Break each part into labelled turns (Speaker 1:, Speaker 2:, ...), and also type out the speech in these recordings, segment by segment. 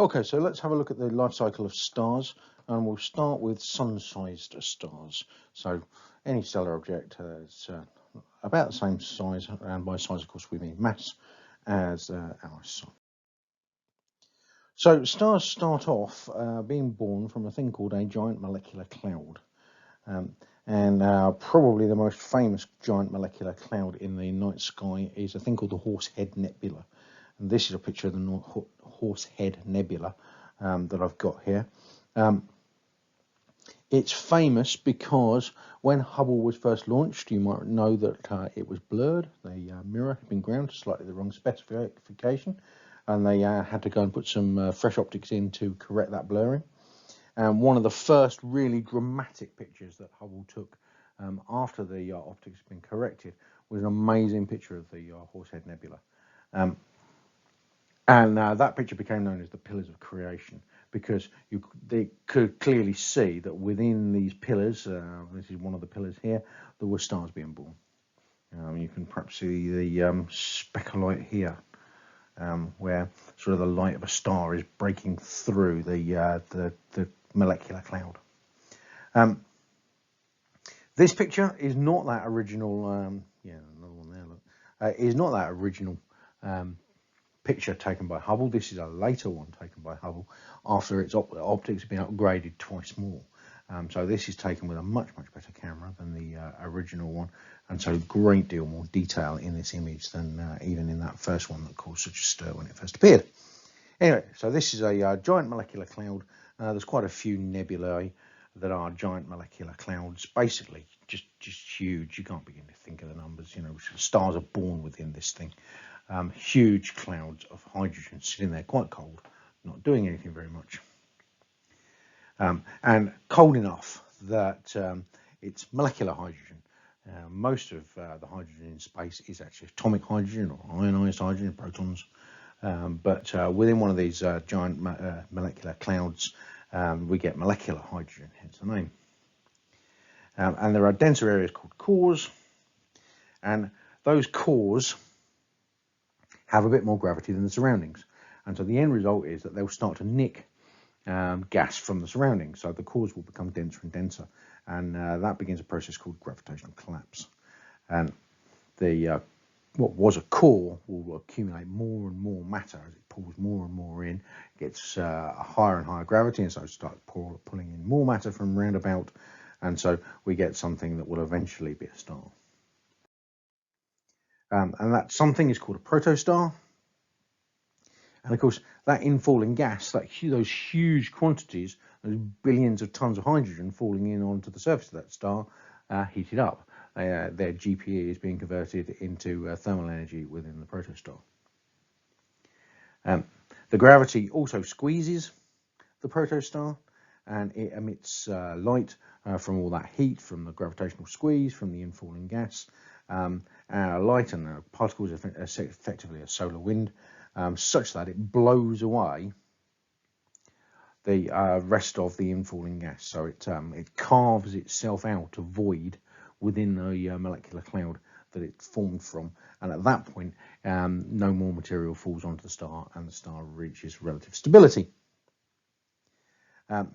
Speaker 1: Okay, so let's have a look at the life cycle of stars, and we'll start with sun-sized stars. So any stellar object is about the same size, and by size, of course, we mean mass, as our sun. So stars start off being born from a thing called a giant molecular cloud. And probably the most famous giant molecular cloud in the night sky is a thing called the Horsehead Nebula. And this is a picture of the Horsehead Nebula that I've got here. It's famous because when Hubble was first launched, you might know that it was blurred. The mirror had been ground to slightly the wrong specification, and they had to go and put some fresh optics in to correct that blurring. And one of the first really dramatic pictures that Hubble took after the optics had been corrected was an amazing picture of the Horsehead Nebula. And that picture became known as the Pillars of Creation, because they could clearly see that within these pillars, this is one of the pillars here, there were stars being born. You can perhaps see the speck of light here, where sort of the light of a star is breaking through the molecular cloud. This picture is not that original. Yeah, another one there. Look, is not that original picture taken by Hubble. This is a later one taken by Hubble after its optics have been upgraded twice more. So this is taken with a much better camera than the original one, and so a great deal more detail in this image than even in that first one that caused such a stir when it first appeared. Anyway, so this is a giant molecular cloud. There's quite a few nebulae that are giant molecular clouds, basically just huge. You can't begin to think of the numbers. You know, stars are born within this thing. Huge clouds of hydrogen sitting there, quite cold, not doing anything very much, and cold enough that it's molecular hydrogen. Most of the hydrogen in space is actually atomic hydrogen or ionized hydrogen, protons. But within one of these giant molecular clouds, we get molecular hydrogen, hence the name. And there are denser areas called cores, and those cores have a bit more gravity than the surroundings. And so the end result is that they'll start to nick gas from the surroundings. So the cores will become denser and denser, and that begins a process called gravitational collapse. And the what was a core will accumulate more and more matter as it pulls more and more in, gets a higher and higher gravity, and so it starts pulling in more matter from roundabout, and so we get something that will eventually be a star. And that something is called a protostar. And of course, that infalling gas, those huge quantities, those billions of tons of hydrogen falling in onto the surface of that star, heat it up. Their GPE is being converted into thermal energy within the protostar. The gravity also squeezes the protostar, and it emits light from all that heat, from the gravitational squeeze, from the infalling gas. Light and particles are effectively a solar wind, such that it blows away the rest of the infalling gas. So it carves itself out a void within the molecular cloud that it formed from, and at that point no more material falls onto the star, and the star reaches relative stability. And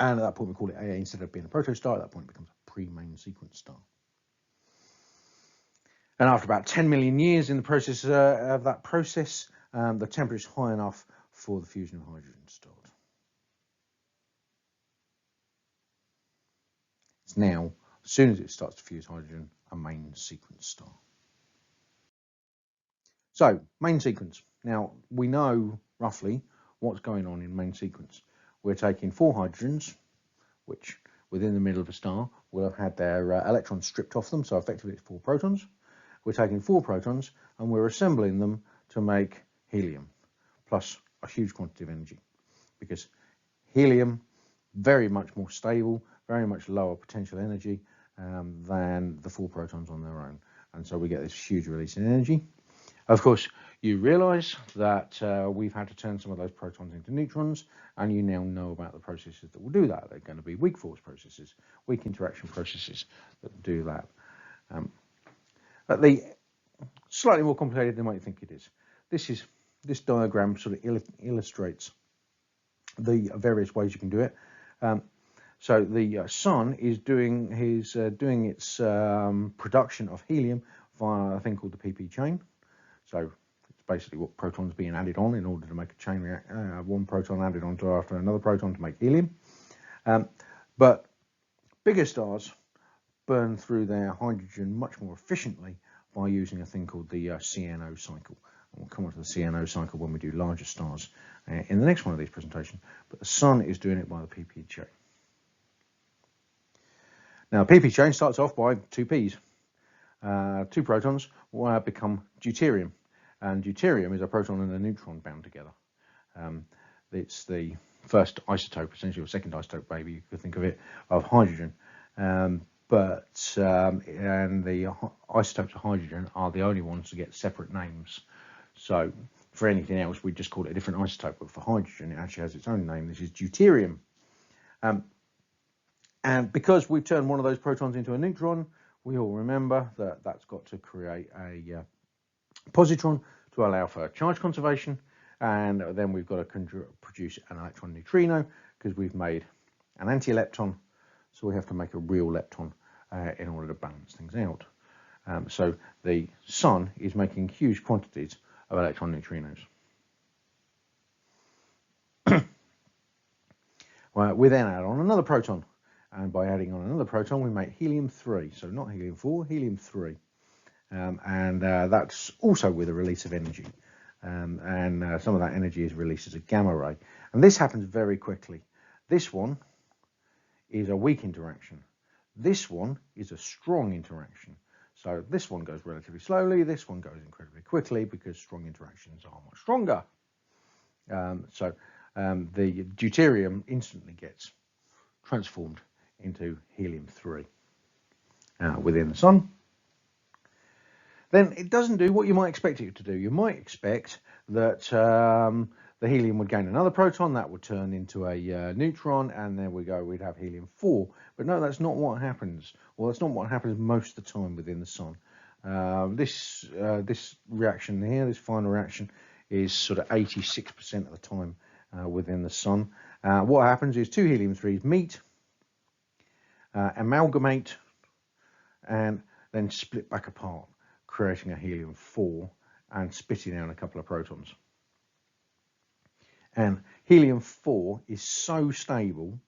Speaker 1: at that point we call it AA. Instead of being a protostar, at that point it becomes a pre-main sequence star. And after about 10 million years in the process of that process, the temperature is high enough for the fusion of hydrogen to start. It's now, as soon as it starts to fuse hydrogen, a main sequence star. So, main sequence. Now, we know roughly what's going on in main sequence. We're taking 4 hydrogens, which within the middle of a star will have had their electrons stripped off them, so effectively it's 4 protons. We're taking 4 protons and we're assembling them to make helium, plus a huge quantity of energy, because helium, very much more stable, very much lower potential energy than the 4 protons on their own. And so we get this huge release in energy. Of course, you realise that we've had to turn some of those protons into neutrons, and you now know about the processes that will do that. They're going to be weak force processes, weak interaction processes that do that. But slightly more complicated than what you think it is. This is this diagram sort of illustrates the various ways you can do it. So the sun is doing its production of helium via a thing called the pp chain. So it's basically what protons being added on in order to make a chain reaction. One proton added onto after another proton to make helium. But bigger stars burn through their hydrogen much more efficiently by using a thing called the CNO cycle. And we'll come on to the CNO cycle when we do larger stars in the next one of these presentations. But the sun is doing it by the pp chain. Now, pp chain starts off by two p's. Two protons will become deuterium, and deuterium is a proton and a neutron bound together. It's the first isotope, essentially, or second isotope, maybe you could think of it, of hydrogen. And the isotopes of hydrogen are the only ones to get separate names. So for anything else, we just call it a different isotope, but for hydrogen, it actually has its own name. This is deuterium. And because we've turned one of those protons into a neutron, we all remember that that's got to create a positron to allow for charge conservation. And then we've got to produce an electron neutrino because we've made an anti-lepton. So we have to make a real lepton in order to balance things out. So the sun is making huge quantities of electron neutrinos. Well, we then add on another proton. And by adding on another proton, we make helium-3. So not helium-4, helium-3. And that's also with a release of energy. And some of that energy is released as a gamma ray. And this happens very quickly. This one is a weak interaction. This one is a strong interaction. So this one goes relatively slowly. This one goes incredibly quickly because strong interactions are much stronger. The deuterium instantly gets transformed into helium-3 within the sun. Then it doesn't do what you might expect it to do. You might expect that the helium would gain another proton, that would turn into a neutron, and there we go, we'd have helium-4. But no, that's not what happens. Well, that's not what happens most of the time within the sun. This reaction here, this final reaction, is sort of 86% of the time within the sun. What happens is two helium-3s meet, amalgamate, and then split back apart, creating a helium-4 and spitting out a couple of protons. And helium-4 is so stable,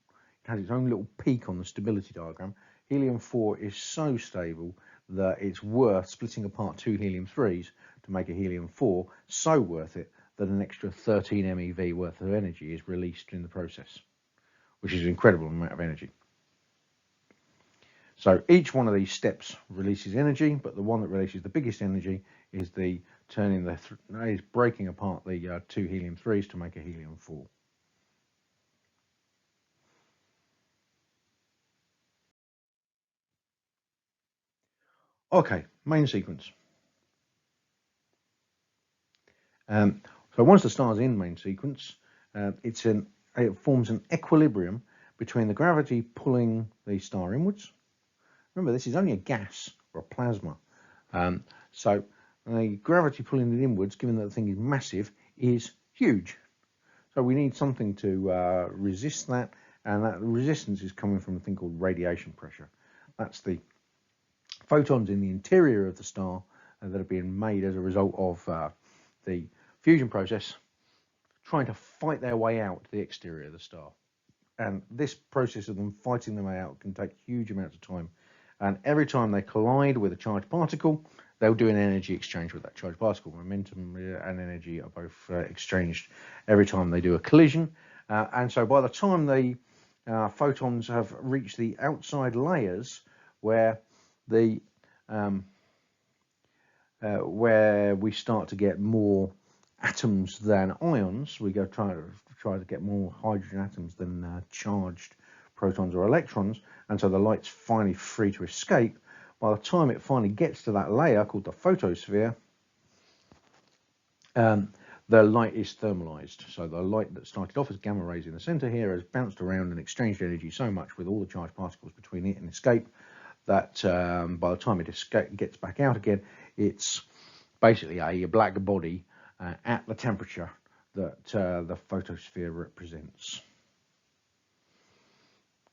Speaker 1: it has its own little peak on the stability diagram. Helium-4 is so stable that it's worth splitting apart two helium-3s to make a helium-4, so worth it that an extra 13 MeV worth of energy is released in the process, which is an incredible amount of energy. So each one of these steps releases energy, but the one that releases the biggest energy is the breaking apart the two helium-3s to make a helium-4. Okay, main sequence. So once the star's in main sequence, it forms an equilibrium between the gravity pulling the star inwards. Remember, this is only a gas or a plasma. So the gravity pulling it inwards, given that the thing is massive, is huge. So we need something to resist that, and that resistance is coming from a thing called radiation pressure. That's the photons in the interior of the star that are being made as a result of the fusion process trying to fight their way out to the exterior of the star. And this process of them fighting their way out can take huge amounts of time. And every time they collide with a charged particle, they'll do an energy exchange with that charged particle. Momentum and energy are both exchanged every time they do a collision. And so by the time the photons have reached the outside layers where we start to get more atoms than ions, we go try to get more hydrogen atoms than charged protons or electrons, and so the light's finally free to escape. By the time it finally gets to that layer called the photosphere, the light is thermalized. So the light that started off as gamma rays in the center here has bounced around and exchanged energy so much with all the charged particles between it and escape that by the time it gets back out again, it's basically a black body at the temperature that the photosphere represents.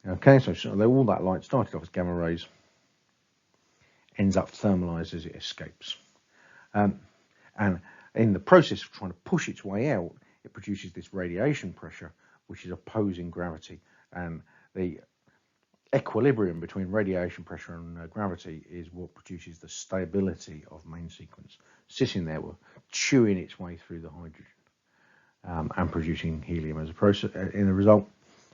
Speaker 1: Okay, so all that light started off as gamma rays, ends up thermalized as it escapes. And in the process of trying to push its way out, it produces this radiation pressure, which is opposing gravity. And the equilibrium between radiation pressure and gravity is what produces the stability of main sequence. Sitting there, chewing its way through the hydrogen and producing helium as a process. In the result,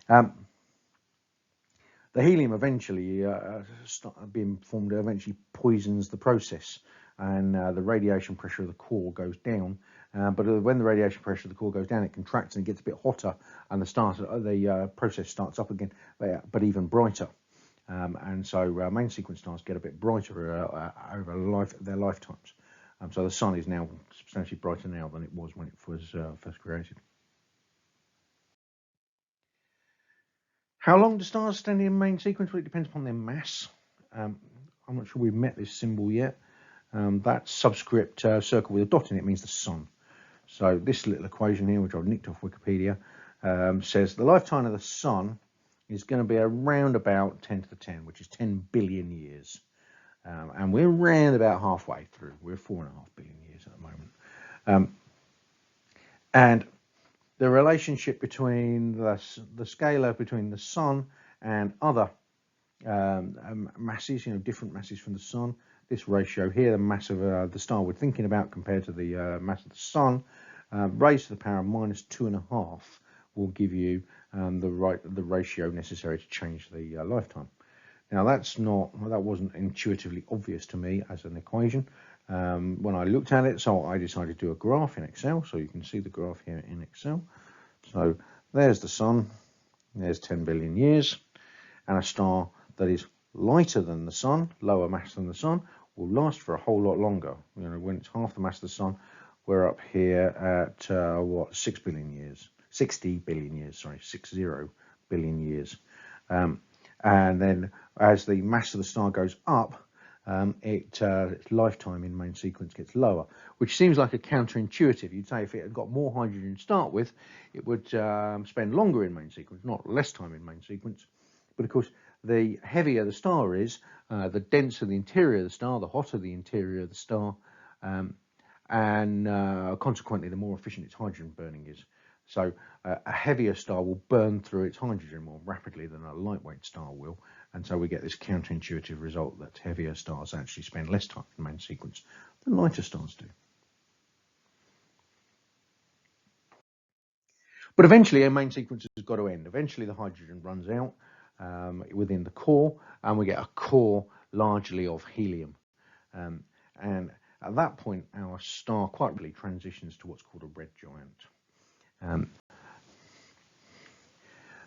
Speaker 1: the helium eventually being formed eventually poisons the process, and the radiation pressure of the core goes down. But when the radiation pressure of the core goes down, it contracts and it gets a bit hotter, and the process starts up again, but even brighter. And so main sequence stars get a bit brighter over their lifetimes. So the sun is now substantially brighter now than it was when it was first created. How long do stars stand in main sequence? Well, it depends upon their mass. I'm not sure we've met this symbol yet. That subscript circle with a dot in it means the sun. So this little equation here, which I've nicked off Wikipedia, says the lifetime of the sun is going to be around about 10 to the 10, which is 10 billion years. And we're around about halfway through. We're 4.5 billion years at the moment. And the relationship between the scalar between the sun and other masses, different masses from the sun, this ratio here, the mass of the star we're thinking about compared to the mass of the sun, raised to the power of -2.5 will give you the ratio necessary to change the lifetime. Now that wasn't intuitively obvious to me as an equation when I looked at it, so I decided to do a graph in Excel. So you can see the graph here in Excel. So there's the sun, there's 10 billion years, and a star that is lighter than the sun, lower mass than the sun, will last for a whole lot longer. When it's half the mass of the sun, we're up here at 60 billion years, sorry, 60 billion years. And then as the mass of the star goes up, its lifetime in main sequence gets lower, which seems like a counterintuitive. You'd say if it had got more hydrogen to start with, it would spend longer in main sequence, not less time in main sequence. But of course, the heavier the star is, the denser the interior of the star, the hotter the interior of the star, and consequently, the more efficient its hydrogen burning is. So a heavier star will burn through its hydrogen more rapidly than a lightweight star will. And so we get this counterintuitive result that heavier stars actually spend less time in main sequence than lighter stars do. But eventually a main sequence has got to end. Eventually the hydrogen runs out within the core, and we get a core largely of helium. And at that point, our star quite really transitions to what's called a red giant.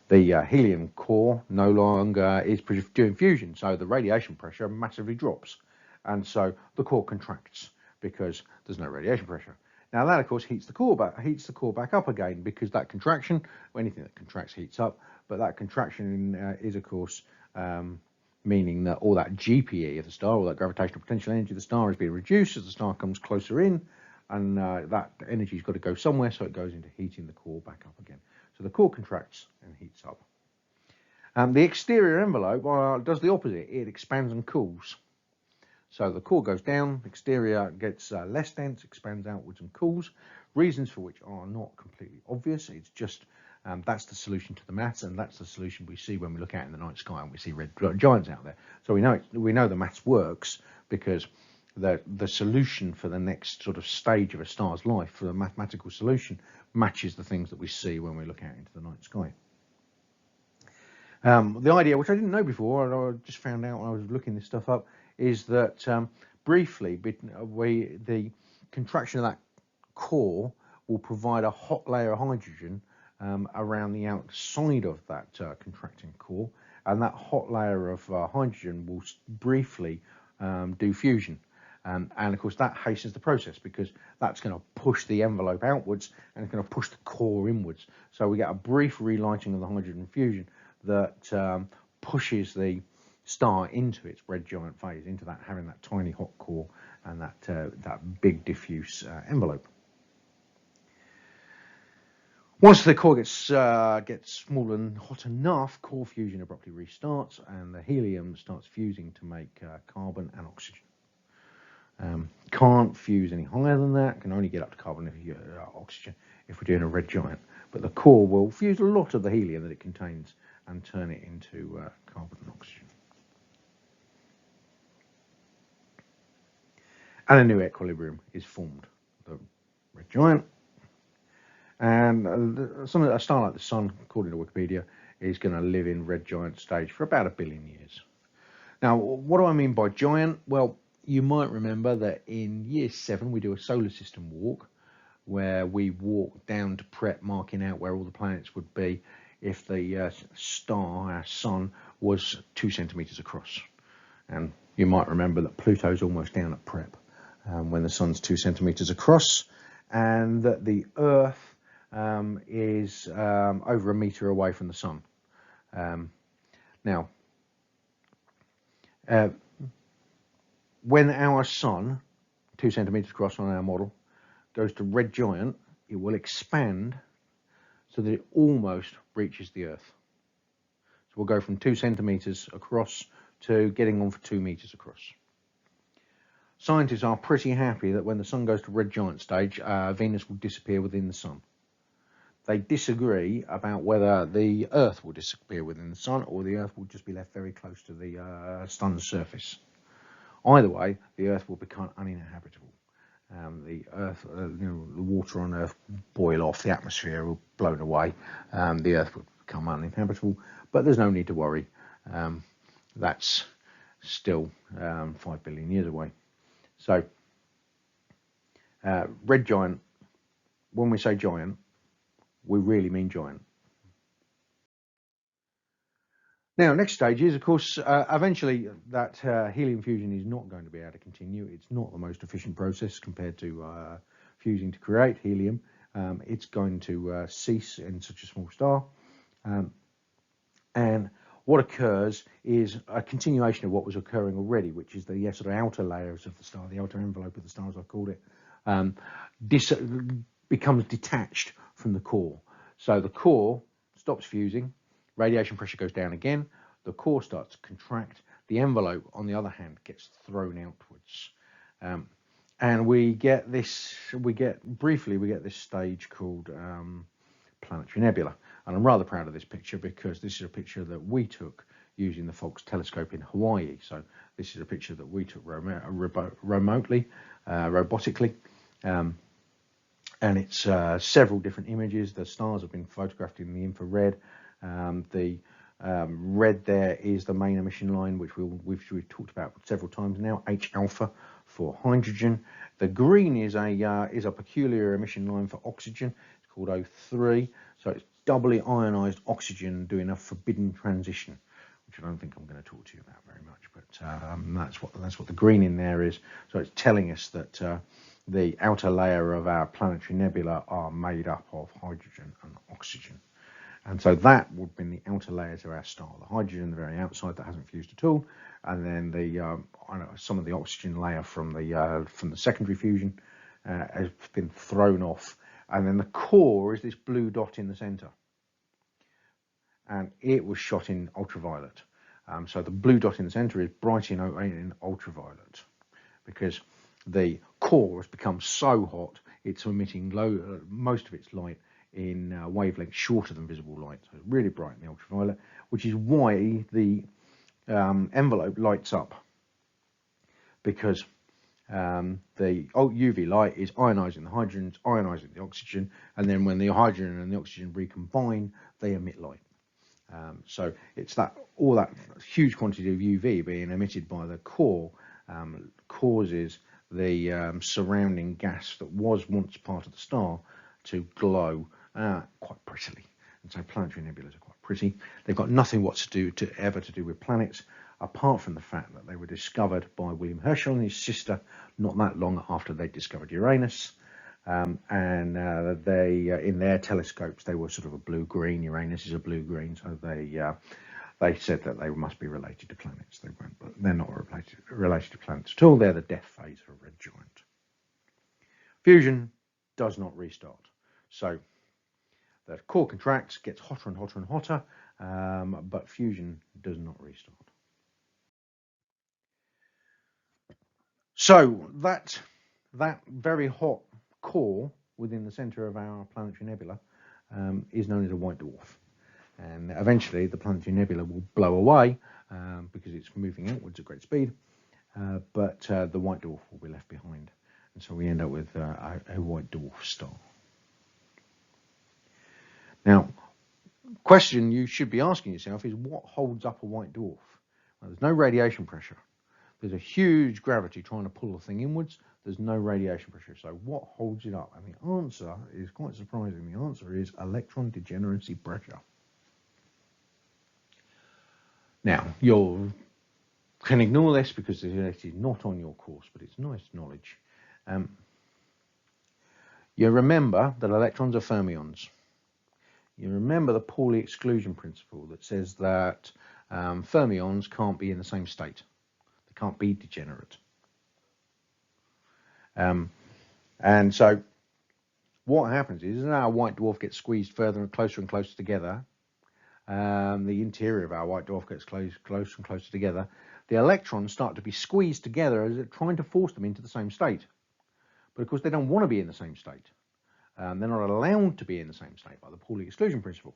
Speaker 1: The helium core no longer is doing fusion, so the radiation pressure massively drops, and so the core contracts because there's no radiation pressure. Now that of course heats the core back up again, because that contraction, anything that contracts heats up, but that contraction is of course meaning that all that GPE of the star, all that gravitational potential energy of the star, is being reduced as the star comes closer in, and that energy's got to go somewhere, so it goes into heating the core back up again. So the core contracts and heats up. The exterior envelope does the opposite. It expands and cools. So the core goes down, exterior gets less dense, expands outwards and cools. Reasons for which are not completely obvious. It's just that's the solution to the maths, and that's the solution we see when we look out in the night sky and we see red giants out there. So we know the maths works because the solution for the next sort of stage of a star's life, for the mathematical solution, matches the things that we see when we look out into the night sky. The idea, which I didn't know before, and I just found out when I was looking this stuff up, is that briefly the contraction of that core will provide a hot layer of hydrogen around the outside of that contracting core, and that hot layer of hydrogen will briefly do fusion. And of course that hastens the process, because that's going to push the envelope outwards and it's going to push the core inwards. So we get a brief relighting of the hydrogen fusion that pushes the star into its red giant phase, into having that tiny hot core and that big diffuse envelope. Once the core gets small and hot enough, core fusion abruptly restarts, and the helium starts fusing to make carbon and oxygen. Can't fuse any higher than that. Can only get up to carbon and oxygen if we're doing a red giant. But the core will fuse a lot of the helium that it contains and turn it into carbon and oxygen. And a new equilibrium is formed. The red giant. And a star like the Sun, according to Wikipedia, is going to live in red giant stage for about 1 billion years. Now, what do I mean by giant? Well, you might remember that in year 7 we do a solar system walk where we walk down to Prep, marking out where all the planets would be if the star, our Sun, was 2 centimeters across. And you might remember that Pluto's almost down at Prep when the Sun's 2 centimeters across, and that the Earth is over 1 meter away from the Sun. Now, when our Sun, 2 centimeters across on our model, goes to red giant, it will expand so that it almost reaches the Earth. So we'll go from 2 centimeters across to getting on for 2 meters across. Scientists are pretty happy that when the Sun goes to red giant stage, Venus will disappear within the Sun. They disagree about whether the Earth will disappear within the Sun or the Earth will just be left very close to the Sun's surface. Either way, the Earth will become uninhabitable. The Earth, the water on Earth will boil off, the atmosphere will blown away, the Earth will become uninhabitable, but there's no need to worry. That's still 5 billion years away. So, red giant, when we say giant, we really mean giant. Now, next stage is, of course, eventually that helium fusion is not going to be able to continue. It's not the most efficient process compared to fusing to create helium. It's going to cease in such a small star. And what occurs is a continuation of what was occurring already, which is the sort of outer layers of the star, the outer envelope of the star, as I've called it, becomes detached from the core. So the core stops fusing, radiation pressure goes down again, the core starts to contract, the envelope, on the other hand, gets thrown outwards. And we get this stage called planetary nebula. And I'm rather proud of this picture because this is a picture that we took using the Fox telescope in Hawaii. So this is a picture that we took remotely, robotically. And it's several different images. The stars have been photographed in the infrared. The red there is the main emission line, which we've talked about several times now, H alpha for hydrogen. The green is a peculiar emission line for oxygen. It's called O3. So it's doubly ionized oxygen doing a forbidden transition, which I don't think I'm going to talk to you about very much, but that's what the green in there is. So it's telling us that the outer layer of our planetary nebula are made up of hydrogen and oxygen. And so that would have been the outer layers of our star. The hydrogen, the very outside, that hasn't fused at all, and then some of the oxygen layer from the secondary fusion has been thrown off, and then the core is this blue dot in the center, and it was shot in ultraviolet. So the blue dot in the center is bright in ultraviolet because the core has become so hot it's emitting most of its light in wavelengths shorter than visible light, so it's really bright in the ultraviolet, which is why the envelope lights up, because the UV light is ionizing the hydrogens, ionizing the oxygen, and then when the hydrogen and the oxygen recombine, they emit light. So it's all that huge quantity of UV being emitted by the core causes the surrounding gas that was once part of the star to glow quite prettily. And so planetary nebulas are quite pretty. They've got nothing ever to do with planets, apart from the fact that they were discovered by William Herschel and his sister not that long after they discovered Uranus. And they in their telescopes they were sort of a blue-green. Uranus is a blue-green, so they said that they must be related to planets. They weren't, but they're not related to planets at all. They're the death phase of a red giant. Fusion does not restart. So The core contracts, gets hotter and hotter and hotter, but fusion does not restart. So that very hot core within the center of our planetary nebula is known as a white dwarf. And eventually the planetary nebula will blow away because it's moving outwards at great speed, but the white dwarf will be left behind. And so we end up with a white dwarf star. Now, question you should be asking yourself is, what holds up a white dwarf? Well, there's no radiation pressure. There's a huge gravity trying to pull the thing inwards. There's no radiation pressure. So what holds it up? And the answer is quite surprising. The answer is electron degeneracy pressure. Now, you can ignore this because it is not on your course, but it's nice knowledge. You remember that electrons are fermions. You remember the Pauli exclusion principle that says that fermions can't be in the same state. They can't be degenerate. And so what happens is, as our white dwarf gets squeezed further and closer together, the interior of our white dwarf gets closer and closer together, the electrons start to be squeezed together as they're trying to force them into the same state. But of course they don't want to be in the same state. They're not allowed to be in the same state by the Pauli exclusion principle.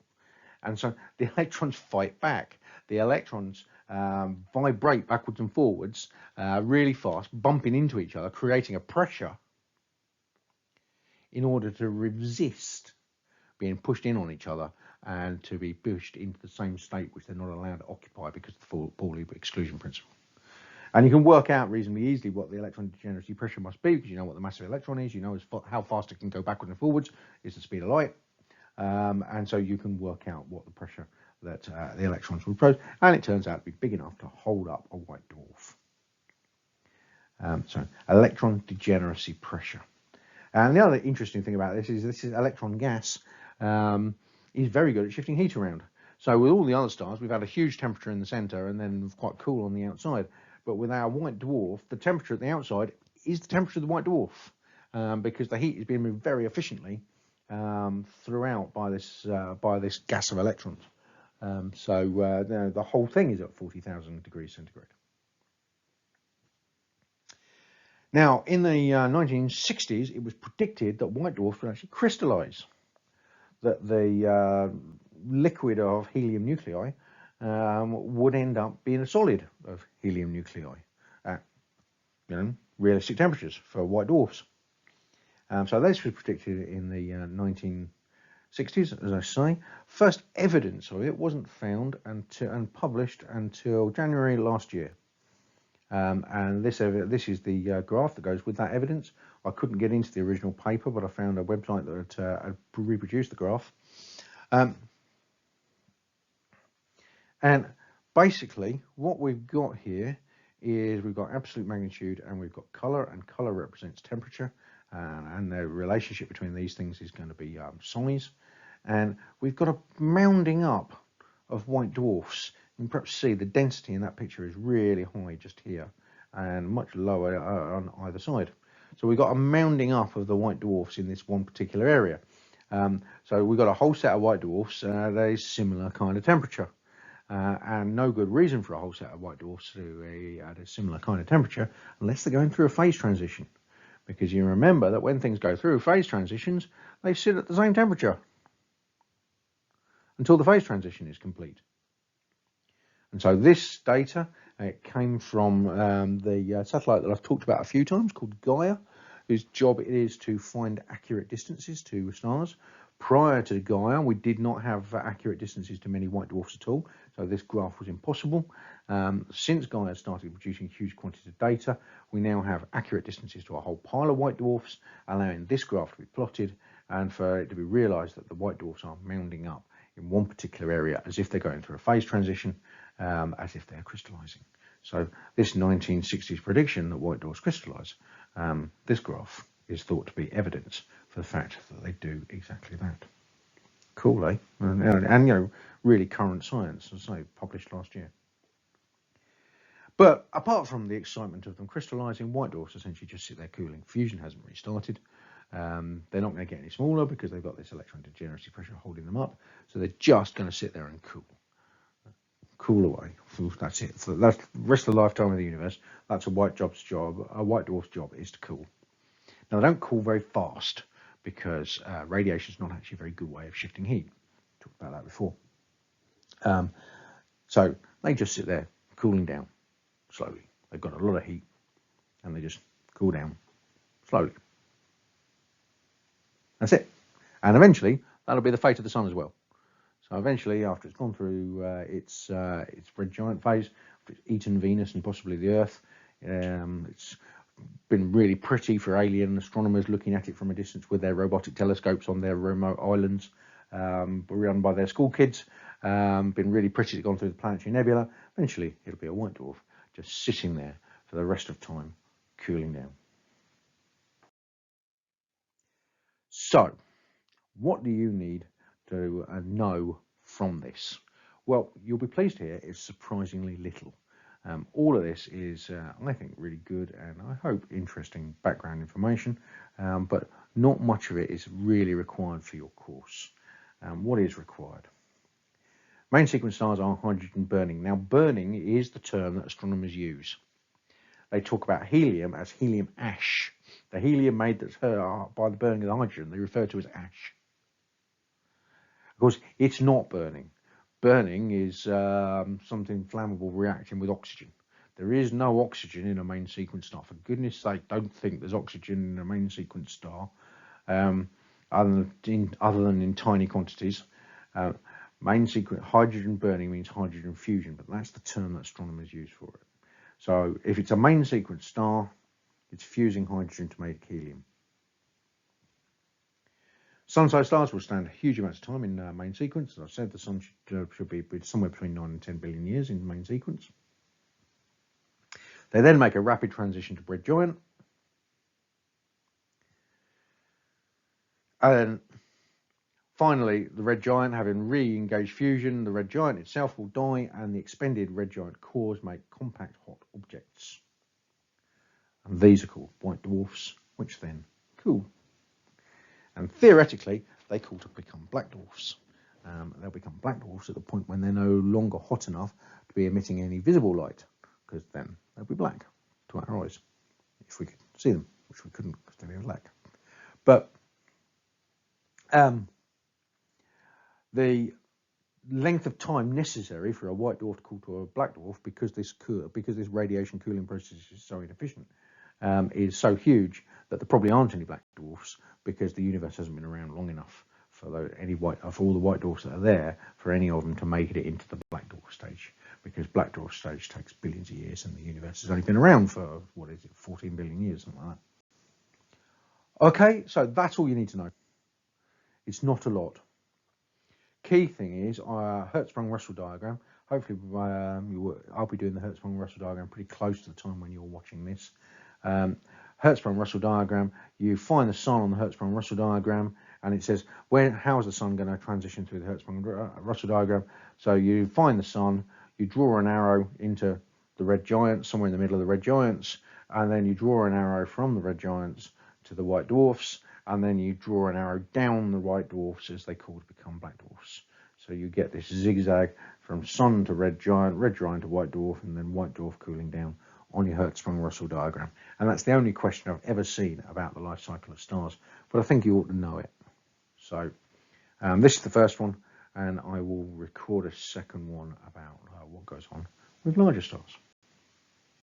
Speaker 1: And so the electrons fight back. The electrons vibrate backwards and forwards really fast, bumping into each other, creating a pressure in order to resist being pushed in on each other and to be pushed into the same state which they're not allowed to occupy because of the Pauli exclusion principle. And you can work out reasonably easily what the electron degeneracy pressure must be, because you know what the mass of electron is, you know how fast it can go backwards and forwards is the speed of light. And so you can work out what the pressure that the electrons will pose, and it turns out to be big enough to hold up a white dwarf. So electron degeneracy pressure. And the other interesting thing about this is electron gas is very good at shifting heat around. So with all the other stars, we've had a huge temperature in the center and then quite cool on the outside. But with our white dwarf, the temperature at the outside is the temperature of the white dwarf, because the heat is being moved very efficiently throughout by this gas of electrons. So the whole thing is at 40,000 degrees centigrade. Now, in the 1960s, it was predicted that white dwarfs would actually crystallize, that the liquid of helium nuclei would end up being a solid of helium nuclei at realistic temperatures for white dwarfs. So this was predicted in the 1960s, as I say. First evidence of it wasn't found and published until January last year. And this is the graph that goes with that evidence. I couldn't get into the original paper, but I found a website that had reproduced the graph. And basically what we've got here is we've got absolute magnitude and we've got color, and color represents temperature, and the relationship between these things is going to be size. And we've got a mounding up of white dwarfs. You can perhaps see the density in that picture is really high just here and much lower on either side. So we've got a mounding up of the white dwarfs in this one particular area. So we've got a whole set of white dwarfs that is similar kind of temperature. And no good reason for a whole set of white dwarfs to be at a similar kind of temperature unless they're going through a phase transition. Because you remember that when things go through phase transitions, they sit at the same temperature until the phase transition is complete. And so this data, it came from the satellite that I've talked about a few times called Gaia, whose job it is to find accurate distances to stars. Prior to Gaia, we did not have accurate distances to many white dwarfs at all, so this graph was impossible. Since Gaia started producing huge quantities of data, we now have accurate distances to a whole pile of white dwarfs, allowing this graph to be plotted and for it to be realised that the white dwarfs are mounding up in one particular area as if they're going through a phase transition, as if they're crystallising. So this 1960s prediction that white dwarfs crystallise, this graph is thought to be evidence for the fact that they do exactly that. Cool, eh? And you know, really current science, as I say, published last year. But apart from the excitement of them crystallising, white dwarfs essentially just sit there cooling. Fusion hasn't restarted. They're not going to get any smaller because they've got this electron degeneracy pressure holding them up. So they're just going to sit there and cool away. That's it. So that's the rest of the lifetime of the universe. That's a white dwarf's job is to cool. Now, they don't cool very fast because radiation is not actually a very good way of shifting heat. Talked about that before. So they just sit there cooling down slowly. They've got a lot of heat and they just cool down slowly. That's it. And eventually, that'll be the fate of the sun as well. So eventually, after it's gone through its red giant phase, it's eaten Venus and possibly the Earth, it's been really pretty for alien astronomers looking at it from a distance with their robotic telescopes on their remote islands, run by their school kids. Been really pretty. It's gone through the planetary nebula. Eventually, it'll be a white dwarf just sitting there for the rest of time, cooling down. So, what do you need to know from this? Well, you'll be pleased to hear it's surprisingly little. All of this is, I think, really good and I hope interesting background information, but not much of it is really required for your course. What is required? Main sequence stars are hydrogen burning. Now, burning is the term that astronomers use. They talk about helium as helium ash. The helium made that's by the burning of the hydrogen, they refer to as ash. Of course, it's not burning. Burning is something flammable reacting with oxygen. There is no oxygen in a main sequence star. For goodness sake, don't think there's oxygen in a main sequence star, other than in tiny quantities. Main sequence hydrogen burning means hydrogen fusion, but that's the term that astronomers use for it. So if it's a main sequence star, it's fusing hydrogen to make helium. Sun-sized stars will stand huge amounts of time in main sequence. As I said, the sun should be somewhere between 9 and 10 billion years in main sequence. They then make a rapid transition to red giant. And finally, the red giant, having re-engaged fusion, the red giant itself will die and the expended red giant cores make compact hot objects. And these are called white dwarfs, which then cool. And theoretically, they cool to become black dwarfs. They'll become black dwarfs at the point when they're no longer hot enough to be emitting any visible light, because then they'll be black to our eyes, if we could see them, which we couldn't because they'd be black. But the length of time necessary for a white dwarf to cool to a black dwarf, because this radiation cooling process is so inefficient, is so huge that there probably aren't any black dwarfs, because the universe hasn't been around long enough for all the white dwarfs that are there, for any of them to make it into the black dwarf stage, because black dwarf stage takes billions of years and the universe has only been around for, 14 billion years, something like that. Okay, so that's all you need to know. It's not a lot. Key thing is Hertzsprung-Russell diagram. Hopefully I'll be doing the Hertzsprung-Russell diagram pretty close to the time when you're watching this. Hertzsprung-Russell diagram, you find the sun on the Hertzsprung-Russell diagram, and it says how is the sun going to transition through the Hertzsprung-Russell diagram. So you find the sun, you draw an arrow into the red giants, somewhere in the middle of the red giants, and then you draw an arrow from the red giants to the white dwarfs, and then you draw an arrow down the white dwarfs as they cool to become black dwarfs. So you get this zigzag from sun to red giant to white dwarf, and then white dwarf cooling down on your Hertzsprung-Russell diagram. And that's the only question I've ever seen about the life cycle of stars, but I think you ought to know it. So this is the first one, and I will record a second one about what goes on with larger stars.